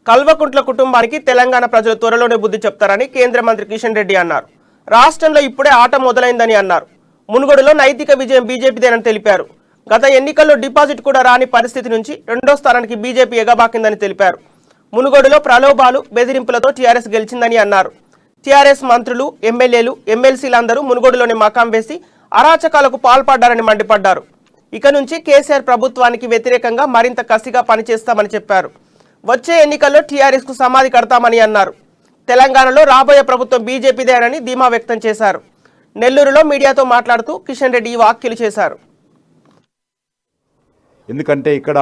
కల్వకుంట్ల కుటుంబానికి తెలంగాణ ప్రజలు త్వరలోనే బుద్ధి చెప్తారని కేంద్ర మంత్రి కిషన్ రెడ్డి అన్నారు. రాష్ట్రంలో ఇప్పుడే ఆట మొదలైందని అన్నారు. మునుగోడులో నైతిక విజయం బీజేపీదేనని తెలిపారు. గత ఎన్నికల్లో డిపాజిట్ కూడా రాని పరిస్థితి నుంచి రెండో స్థానానికి బీజేపీ ఎగబాకిందని తెలిపారు. మునుగోడులో ప్రలోభాలు బెదిరింపులతో టీఆర్ఎస్ గెలిచిందని అన్నారు. టీఆర్ఎస్ మంత్రులు, ఎమ్మెల్యేలు, ఎమ్మెల్సీలందరూ మునుగోడులోని మకాం వేసి అరాచకాలకు పాల్పడ్డారని మండిపడ్డారు. ఇక నుంచి కేసీఆర్ ప్రభుత్వానికి వ్యతిరేకంగా మరింత కసిగా పనిచేస్తామని చెప్పారు. వచ్చే ఎన్నికల్లో టీఆర్ఎస్ కు సమాధి కడతామని అన్నారు. తెలంగాణలో రాబోయే ప్రభుత్వం బీజేపీదేనని ధీమా వ్యక్తం చేశారు. నెల్లూరులో మీడియాతో మాట్లాడుతూ కిషన్ రెడ్డి ఈ వ్యాఖ్యలు చేశారు. ఎందుకంటే ఇక్కడ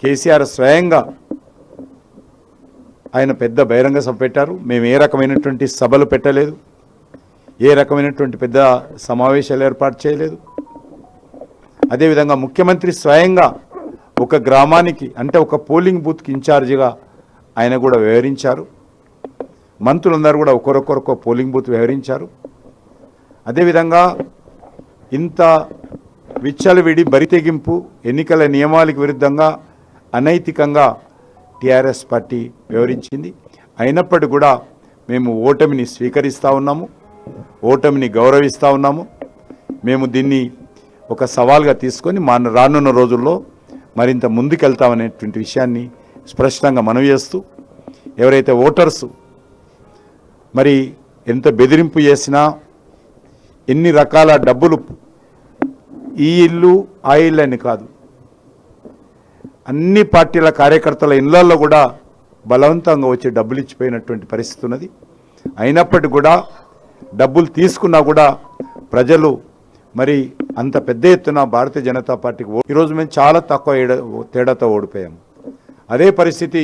కేసీఆర్ స్వయంగా ఆయన పెద్ద బహిరంగ సభ పెట్టారు. మేము ఏ రకమైనటువంటి సభలు పెట్టలేదు, ఏ రకమైనటువంటి పెద్ద సమావేశాలు ఏర్పాటు చేయలేదు. అదేవిధంగా ముఖ్యమంత్రి స్వయంగా ఒక గ్రామానికి అంటే ఒక పోలింగ్ బూత్కి ఇన్ఛార్జిగా ఆయన కూడా వ్యవహరించారు. మంత్రులందరూ కూడా ఒకరొకరొక పోలింగ్ బూత్ వ్యవహరించారు. అదేవిధంగా ఇంత విచ్చలవిడి బరితెగింపు ఎన్నికల నియమాలకు విరుద్ధంగా అనైతికంగా టీఆర్ఎస్ పార్టీ వ్యవహరించింది. అయినప్పటికీ కూడా మేము ఓటమిని స్వీకరిస్తూ ఉన్నాము, ఓటమిని గౌరవిస్తూ ఉన్నాము. మేము దీన్ని ఒక సవాల్గా తీసుకొని రానున్న రోజుల్లో మరింత ముందుకెళ్తామనేటువంటి విషయాన్ని స్పష్టంగా మనవి చేస్తూ, ఎవరైతే ఓటర్సు మరి ఎంత బెదిరింపు చేసినా, ఎన్ని రకాల డబ్బులు, ఈ ఇల్లు ఆ ఇల్లు అని కాదు, అన్ని పార్టీల కార్యకర్తల ఇళ్లలో కూడా బలవంతంగా వచ్చి డబ్బులు ఇచ్చిపోయినటువంటి పరిస్థితి ఉన్నది. అయినప్పటికీ కూడా డబ్బులు తీసుకున్నా కూడా ప్రజలు మరి అంత పెద్ద ఎత్తున భారతీయ జనతా పార్టీకి ఈరోజు మేము చాలా తక్కువ తేడాతో ఓడిపోయాము. అదే పరిస్థితి